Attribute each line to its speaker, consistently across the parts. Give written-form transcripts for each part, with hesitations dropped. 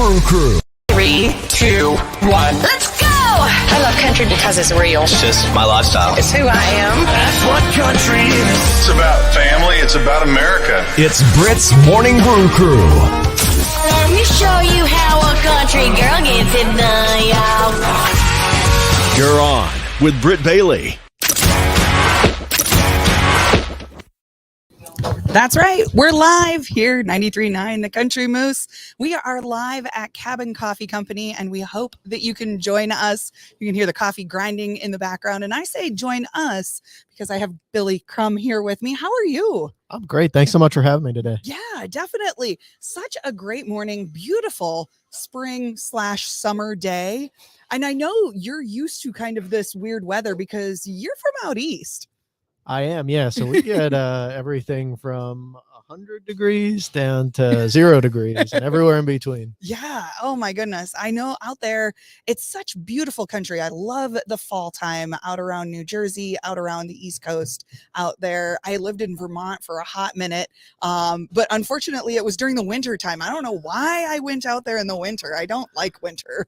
Speaker 1: Brew Crew.
Speaker 2: 3, 2, 1. Let's go! I love country because it's real.
Speaker 3: It's just my lifestyle.
Speaker 2: It's who I am.
Speaker 4: That's what country is.
Speaker 5: It's about family. It's about America.
Speaker 1: It's Brit's Morning Brew Crew.
Speaker 6: Let me show you how a country girl gets it done, y'all.
Speaker 1: You're on with Britt Bailey.
Speaker 7: That's right. We're live here, 93.9 The Country Moose. We are live at Cabin Coffee Company, and we hope that you can join us. You can hear the coffee grinding in the background. And I say join us because I have Billy Crum here with me. How are you?
Speaker 8: I'm great. Thanks so much for having me today.
Speaker 7: Yeah, definitely. Such a great morning. Beautiful spring/summer day. And I know you're used to kind of this weird weather because you're from out east.
Speaker 8: I am, yeah. So we get everything from 100 degrees down to 0 degrees and everywhere in between.
Speaker 7: Yeah. Oh my goodness. I know out there, it's such beautiful country. I love the fall time out around New Jersey, out around the East Coast out there. I lived in Vermont for a hot minute. But unfortunately it was during the winter time. I don't know why I went out there in the winter. I don't like winter.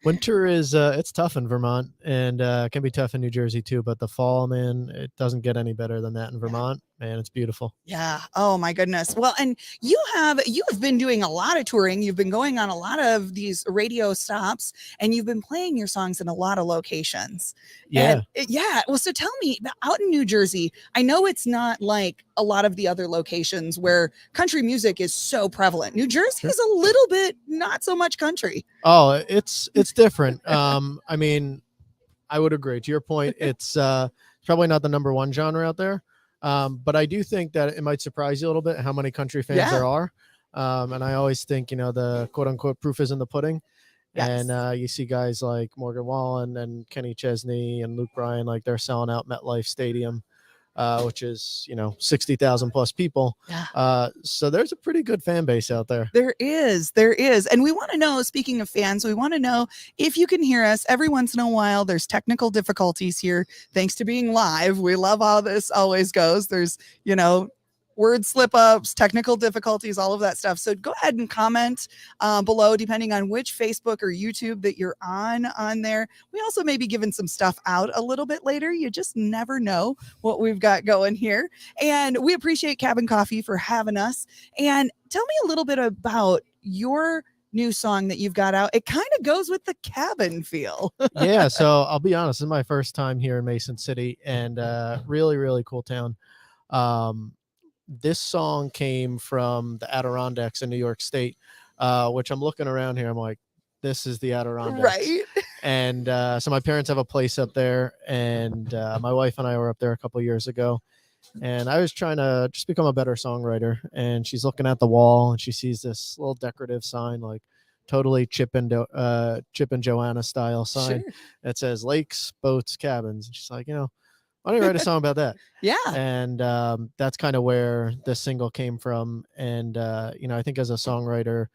Speaker 8: Winter is it's tough in Vermont and can be tough in New Jersey too, but the fall, man, it doesn't get any better than that in Vermont. Man, it's beautiful.
Speaker 7: Yeah. Oh my goodness. Well, and you have been doing a lot of touring. You've been going on a lot of these radio stops and you've been playing your songs in a lot of locations.
Speaker 8: Yeah.
Speaker 7: Yeah. Well, so tell me, out in New Jersey, I know it's not like a lot of the other locations where country music is so prevalent. New Jersey is a little bit not so much country.
Speaker 8: Oh, it's different. I mean, I would agree. To your point, it's probably not the number one genre out there. But I do think that it might surprise you a little bit how many country fans there are. And I always think, the quote unquote proof is in the pudding. Yes. And you see guys like Morgan Wallen and Kenny Chesney and Luke Bryan, like they're selling out MetLife Stadium, which is, 60,000 plus people. Yeah. So there's a pretty good fan base out there.
Speaker 7: There is. And we want to know, speaking of fans, we want to know if you can hear us. Every once in a while, there's technical difficulties here. Thanks to being live. We love how this always goes. There's, word slip ups, technical difficulties, all of that stuff. So go ahead and comment below, depending on which Facebook or YouTube that you're on there. We also may be giving some stuff out a little bit later. You just never know what we've got going here. And we appreciate Cabin Coffee for having us. And tell me a little bit about your new song that you've got out. It kind of goes with the cabin feel.
Speaker 8: Yeah. So I'll be honest, this is my first time here in Mason City and really, really cool town. This song came from the Adirondacks in New York State, which I'm looking around here. I'm like, this is the Adirondacks.
Speaker 7: Right.
Speaker 8: And so my parents have a place up there and my wife and I were up there a couple of years ago. And I was trying to just become a better songwriter. And she's looking at the wall and she sees this little decorative sign, like totally Chip and Joanna style sign that says lakes, boats, cabins. And she's like, why don't you write a song about that?
Speaker 7: Yeah.
Speaker 8: And that's kind of where this single came from. And, I think as a songwriter,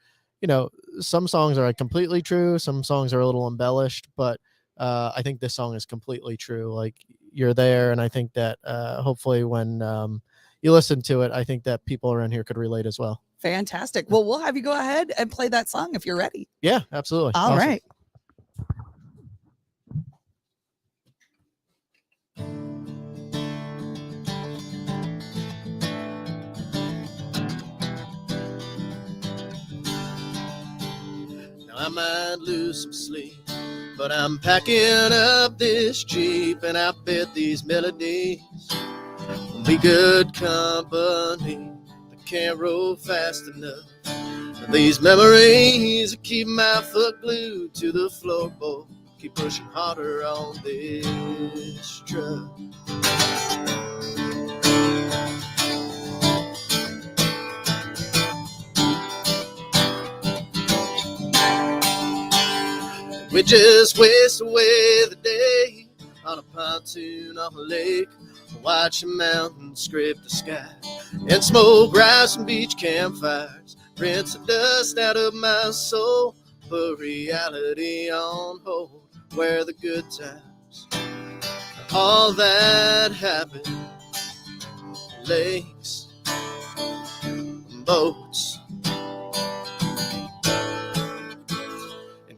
Speaker 8: some songs are like completely true. Some songs are a little embellished, but I think this song is completely true. Like you're there. And I think that hopefully when you listen to it, I think that people around here could relate as well.
Speaker 7: Fantastic. Well, we'll have you go ahead and play that song if you're ready.
Speaker 8: Yeah, absolutely.
Speaker 7: All right.
Speaker 8: I might lose some sleep, but I'm packing up this Jeep, and I bet these melodies will be good company. I can't roll fast enough. These memories keep my foot glued to the floorboard. Keep pushing harder on this truck. We just waste away the day on a pontoon on a lake, watching mountains scrape the sky, and smoke rice and beach campfires. Rinse the dust out of my soul, put reality on hold, where the good times, all that happened, lakes, boats,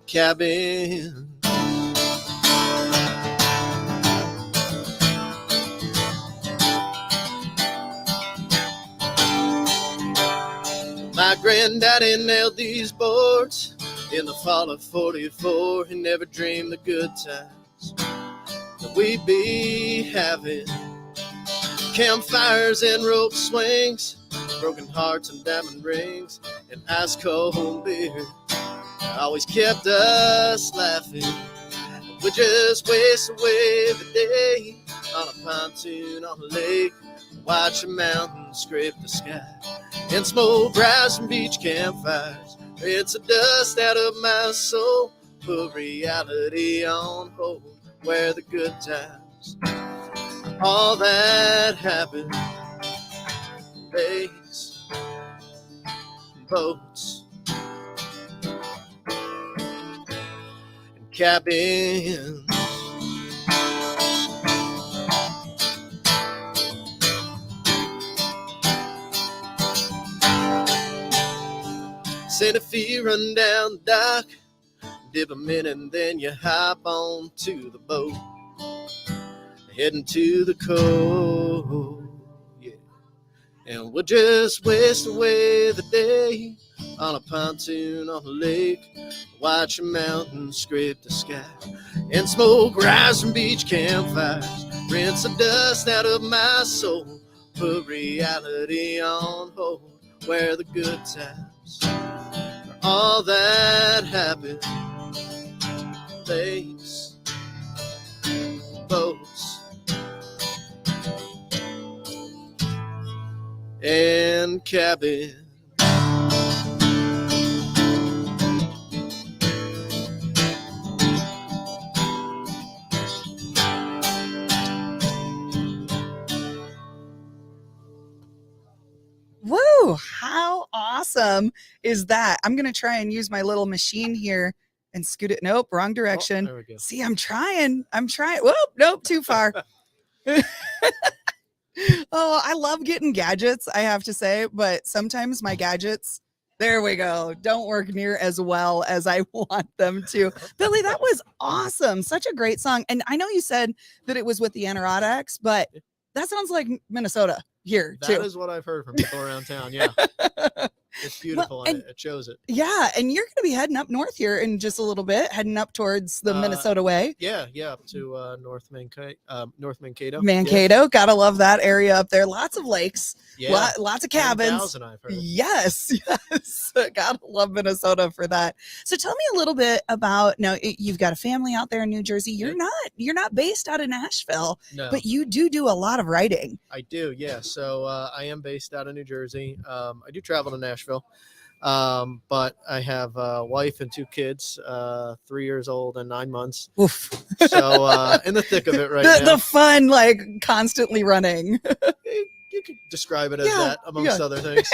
Speaker 8: cabin. My granddaddy nailed these boards in the fall of 44. He never dreamed the good times that we'd be having. Campfires and rope swings, broken hearts and diamond rings, and ice cold beer always kept us laughing. We just waste away the day on a pontoon on a lake, watch a mountain scrape the sky, and smoke grass and beach campfires. Rinse the dust out of my soul, put reality on hold, where the good times, all that happened, lakes, boats, and cabins. Santa Fe run down the dock, dip 'em in, and then you hop on to the boat, heading to the coast, yeah. And we'll just waste away the day on a pontoon on a lake, watch a mountain scrape the sky, and smoke rise from beach campfires. Rinse the dust out of my soul, put reality on hold, where the good times, all that happened, lakes, boats, and cabins.
Speaker 7: Woo! How awesome is that? I'm gonna try and use my little machine here and scoot it. Nope, wrong direction.
Speaker 8: There we go.
Speaker 7: See, I'm trying. Whoop, nope, too far. Oh, I love getting gadgets, I have to say, but sometimes my gadgets, there we go, don't work near as well as I want them to. Billy, that was awesome. Such a great song. And I know you said that it was with the Adirondacks, but that sounds like Minnesota here too.
Speaker 8: That is what I've heard from people around town. Yeah. It's beautiful,
Speaker 7: Well,
Speaker 8: and it shows it.
Speaker 7: Yeah, and you're going to be heading up north here in just a little bit, heading up towards the Minnesota way.
Speaker 8: Yeah, up to North Mankato.
Speaker 7: Mankato, gotta love that area up there. Lots of lakes,
Speaker 8: Yeah,
Speaker 7: lots of cabins.
Speaker 8: 10,000, I've heard.
Speaker 7: Yes, gotta love Minnesota for that. So tell me a little bit about, now you've got a family out there in New Jersey. You're not based out of Nashville,
Speaker 8: No,
Speaker 7: but you do a lot of writing.
Speaker 8: I do. Yeah, so I am based out of New Jersey. I do travel to Nashville. But I have a wife and 2 kids, 3 years old and 9 months.
Speaker 7: Oof.
Speaker 8: So in the thick of it right now.
Speaker 7: The fun, like constantly running.
Speaker 8: You could describe it as that, amongst other things.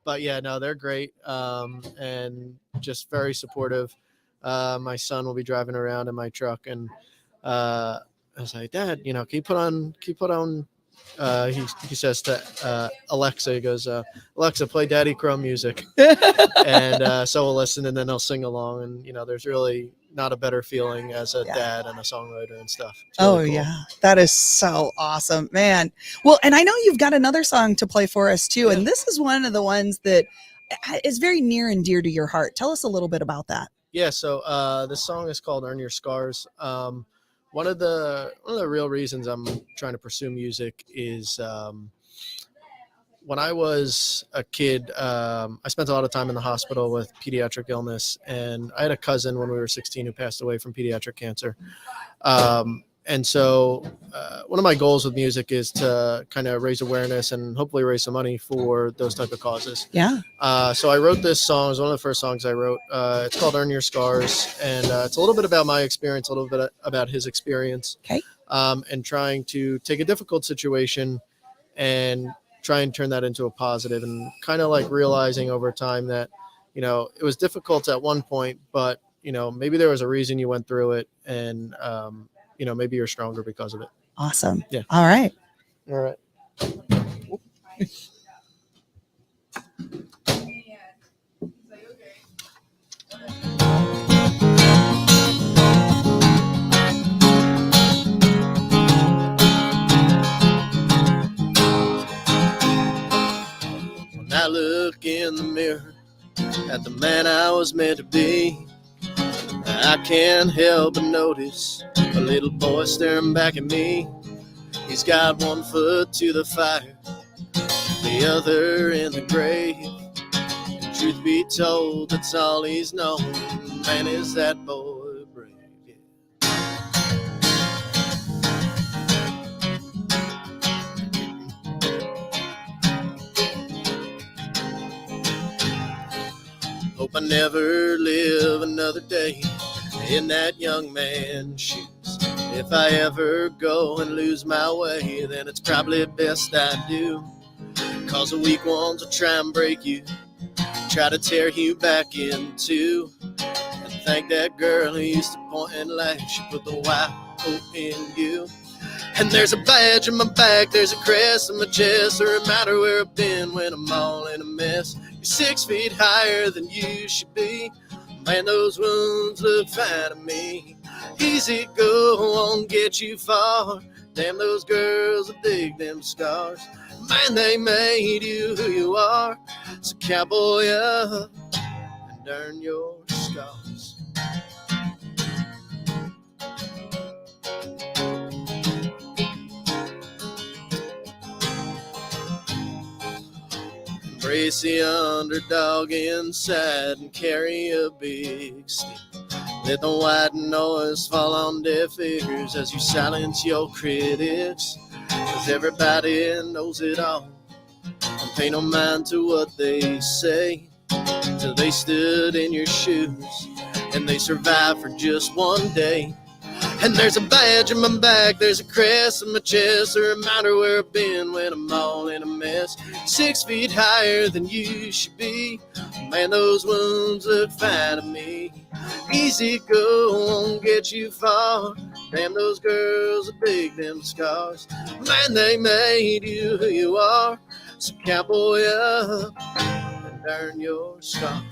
Speaker 8: But yeah, no, they're great, and just very supportive. My son will be driving around in my truck, and I was like, Dad, can you put on he says to Alexa, he goes, Alexa, play Daddy Crum music. And so we'll listen, and then they'll sing along. And, there's really not a better feeling as a dad and a songwriter and stuff. It's really cool.
Speaker 7: Yeah. That is so awesome, man. Well, and I know you've got another song to play for us too. Yeah. And this is one of the ones that is very near and dear to your heart. Tell us a little bit about that.
Speaker 8: Yeah. So this song is called Earn Your Scars. One of the real reasons I'm trying to pursue music is when I was a kid, I spent a lot of time in the hospital with pediatric illness, and I had a cousin when we were 16 who passed away from pediatric cancer. And so one of my goals with music is to kind of raise awareness and hopefully raise some money for those type of causes.
Speaker 7: Yeah.
Speaker 8: So I wrote this song. It was one of the first songs I wrote. It's called Earn Your Scars. And it's a little bit about my experience, a little bit about his experience.
Speaker 7: Okay.
Speaker 8: And trying to take a difficult situation and try and turn that into a positive, and kind of like realizing over time that, it was difficult at one point, but, maybe there was a reason you went through it, and, maybe you're stronger because of it.
Speaker 7: Awesome.
Speaker 8: Yeah.
Speaker 7: All right.
Speaker 8: All right. at the man I was meant to be. I can't help but notice a little boy staring back at me. He's got one foot to the fire, the other in the grave. And truth be told, that's all he's known. Man, is that boy brave. Hope I never live another day in that young man's shoes. If I ever go and lose my way, then it's probably best I do. 'Cause the weak ones will try and break you, try to tear you back in two. And thank that girl who used to point and laugh, she put the white hope in you. And there's a badge on my back, there's a crest on my chest, a reminder where I've been when I'm all in a mess. You're 6 feet higher than you should be. Man, those wounds look fine to me. Easy go, won't get you far. Damn, those girls will dig them scars. Man, they made you who you are. So cowboy up and earn your scars. Embrace the underdog inside and carry a big stick. Let the white noise fall on deaf ears as you silence your critics. 'Cause everybody knows it all and pay no mind to what they say. Till they stood in your shoes and they survived for just one day. And there's a badge on my back, there's a crest on my chest, a reminder where I've been when I'm all in a mess. 6 feet higher than you should be. Man, those wounds look fine to me. Easy go, won't get you far. Damn, those girls will dig them scars. Man, they made you who you are. So cowboy up and earn your scars.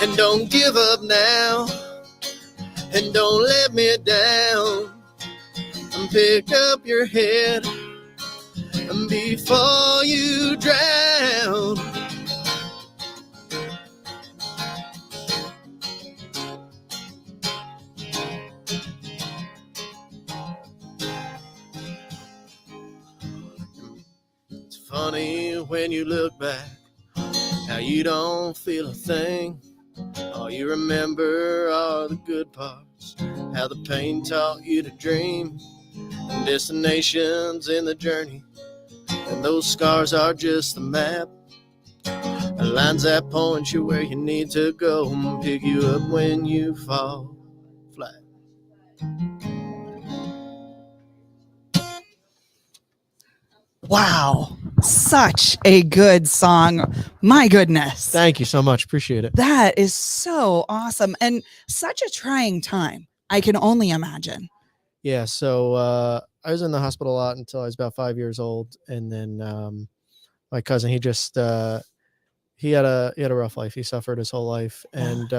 Speaker 8: And don't give up now, and don't let me down. And pick up your head before you drown. It's funny when you look back, how you don't feel a thing. All you remember are the good parts, how the pain taught you to dream, and destinations in the journey. And those scars are just the map, the lines that point you where you need to go and pick you up when you fall flat.
Speaker 7: Wow. Such a good song. My goodness.
Speaker 8: Thank you so much. Appreciate it.
Speaker 7: That is so awesome. And such a trying time. I can only imagine.
Speaker 8: Yeah. So I was in the hospital a lot until I was about 5 years old. And then my cousin, he just he had a rough life. He suffered his whole life. And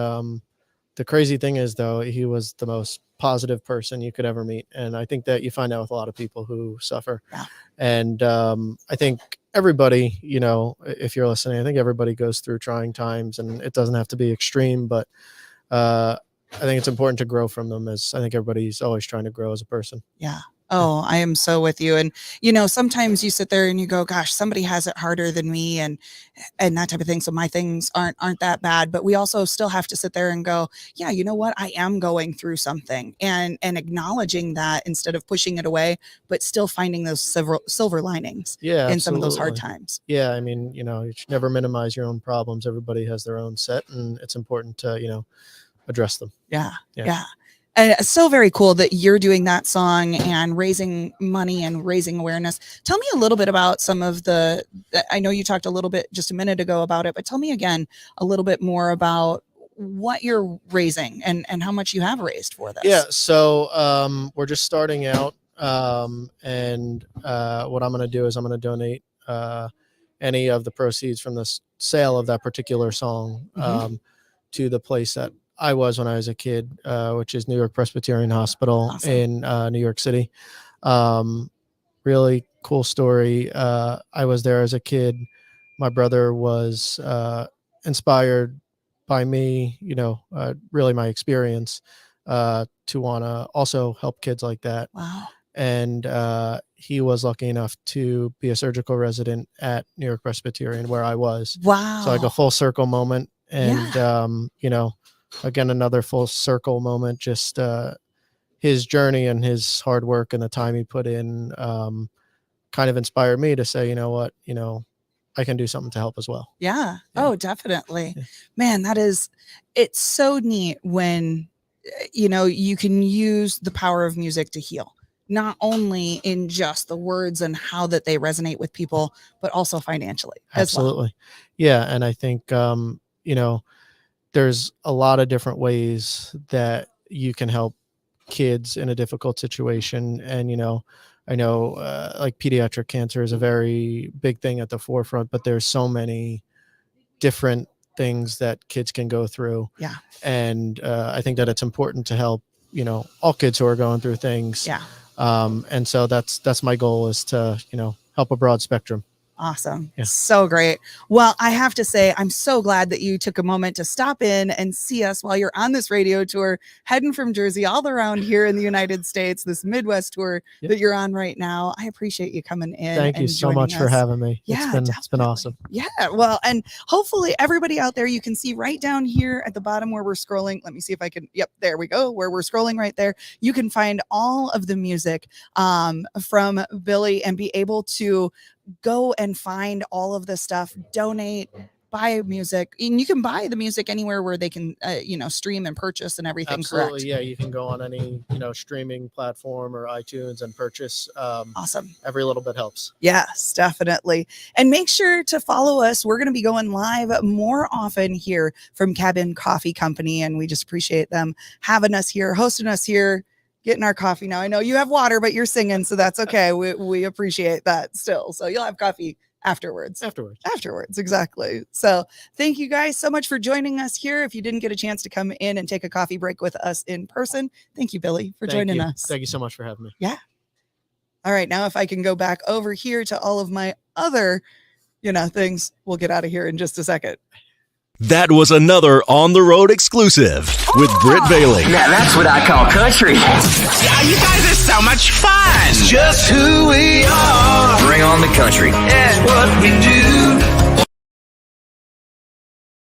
Speaker 8: the crazy thing is, though, he was the most positive person you could ever meet. And I think that you find out with a lot of people who suffer. Yeah. And I think everybody, you know, if you're listening, I think everybody goes through trying times, and it doesn't have to be extreme, but I think it's important to grow from them, as I think everybody's always trying to grow as a person.
Speaker 7: Yeah. Oh, I am so with you. And, you know, sometimes you sit there and you go, gosh, somebody has it harder than me and that type of thing. So my things aren't that bad, but we also still have to sit there and go, yeah, you know what? I am going through something, and acknowledging that instead of pushing it away, but still finding those silver linings in some of those hard times.
Speaker 8: Yeah. I mean, you know, you should never minimize your own problems. Everybody has their own set, and it's important to, you know, address them.
Speaker 7: Yeah. And it's so very cool that you're doing that song and raising money and raising awareness. Tell me a little bit about some of I know you talked a little bit just a minute ago about it, but tell me again a little bit more about what you're raising and how much you have raised for this.
Speaker 8: Yeah. So we're just starting out. And what I'm going to do is I'm going to donate any of the proceeds from the sale of that particular song to the place that I was when I was a kid, which is New York Presbyterian Hospital in New York City. Really cool story. I was there as a kid. My brother was inspired by me, really my experience to want to also help kids like that.
Speaker 7: Wow.
Speaker 8: And he was lucky enough to be a surgical resident at New York Presbyterian where I was.
Speaker 7: Wow.
Speaker 8: So like a full circle moment. And, again, another full circle moment, just his journey and his hard work and the time he put in kind of inspired me to say, you know what, I can do something to help as well.
Speaker 7: Yeah. Oh, definitely. Yeah. Man, it's so neat when, you can use the power of music to heal, not only in just the words and how that they resonate with people, but also financially.
Speaker 8: Absolutely.
Speaker 7: As well.
Speaker 8: Yeah. And I think, there's a lot of different ways that you can help kids in a difficult situation. And, I know like pediatric cancer is a very big thing at the forefront, but there's so many different things that kids can go through.
Speaker 7: Yeah.
Speaker 8: And I think that it's important to help, all kids who are going through things.
Speaker 7: Yeah.
Speaker 8: And so that's my goal, is to, help a broad spectrum.
Speaker 7: Awesome.
Speaker 8: Yeah.
Speaker 7: So great. Well, I have to say, I'm so glad that you took a moment to stop in and see us while you're on this radio tour, heading from Jersey all around here in the United States, this Midwest tour that you're on right now. I appreciate you coming in.
Speaker 8: Thank you so much for having me.
Speaker 7: Yeah,
Speaker 8: it's been awesome.
Speaker 7: Yeah. Well, and hopefully everybody out there, you can see right down here at the bottom where we're scrolling. Let me see if I can. Yep. There we go. Where we're scrolling right there. You can find all of the music from Billy and be able to go and find all of the stuff, donate, buy music. And you can buy the music anywhere where they can, stream and purchase and everything.
Speaker 8: Absolutely.
Speaker 7: Correct?
Speaker 8: Yeah. You can go on any, streaming platform or iTunes and purchase.
Speaker 7: Awesome.
Speaker 8: Every little bit helps.
Speaker 7: Yes, definitely. And make sure to follow us. We're going to be going live more often here from Cabin Coffee Company. And we just appreciate them having us here, hosting us here, getting our coffee. Now I know you have water, but you're singing, so that's okay. We appreciate that still. So you'll have coffee afterwards. Exactly. So thank you guys so much for joining us here. If you didn't get a chance to come in and take a coffee break with us in person, thank you, Billy, for joining us.
Speaker 8: Thank you so much for having me.
Speaker 7: Yeah. All right. Now, if I can go back over here to all of my other, things, we'll get out of here in just a second.
Speaker 1: That was another On the Road exclusive with Britt Bailey.
Speaker 3: Now that's what I call country.
Speaker 4: Yeah, you guys are so much fun.
Speaker 3: It's just who we are. Bring on the country. That's what we do.